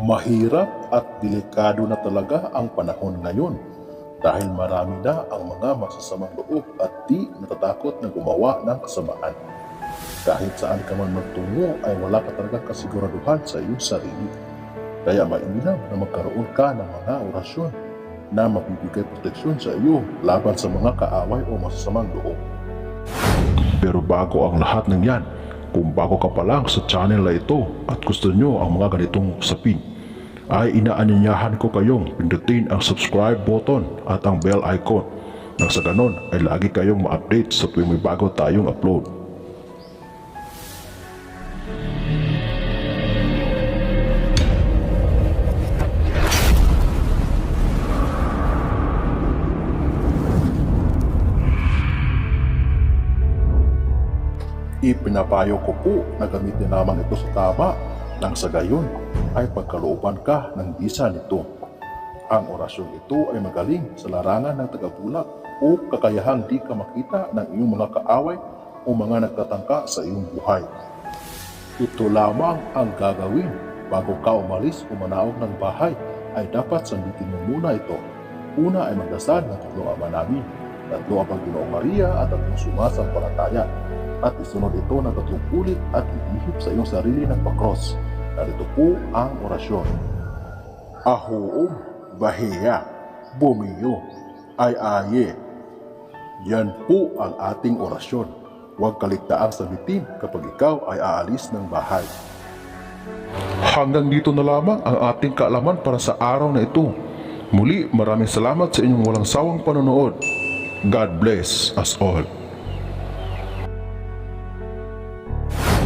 Mahirap at delikado na talaga ang panahon ngayon dahil marami na ang mga masasamang loob at di natatakot na gumawa ng kasamaan. Kahit saan ka man magtungo ay wala ka talaga kasiguraduhan sa iyong sarili. Kaya mainam na magkaroon ka ng mga orasyon na mabibigay proteksyon sa iyo laban sa mga kaaway o masasamang loob. Pero bago ang lahat ng yan, kung bago ka pa lang sa channel na ito at gusto nyo ang mga ganitong usapin, ay inaanyayahan ko kayong pindutin ang subscribe button at ang bell icon nang sa ganon ay lagi kayong ma-update sa tuwing may bago tayong upload. Ipinapayo ko po na gamitin lamang ito sa tama nang sa gayon ay pagkalooban ka ng bisa nito. Ang orasyon ito ay magaling sa larangan ng tagabulak o kakayahang di ka makita ng iyong mga kaaway o mga nagtatangka sa iyong buhay. Ito lamang ang gagawin bago ka umalis o manaog ng bahay ay dapat sambitin mo muna ito. Una ay magdasal ng tatlong Ama Namin, tatlo ang Panginoong Maria at tatlong sumasampalataya. At isunod ito ng 3 ulit at ihip sa iyong sarili ng pakros. Narito po ang orasyon. Ahoom, bahiya, bumiyo, ay aye. Yan po ang ating orasyon. Huwag kaligtaang sabitin kapag ikaw ay aalis ng bahay. Hanggang dito na lamang ang ating kaalaman para sa araw na ito. Muli, maraming salamat sa inyong walang sawang panonood. God bless us all.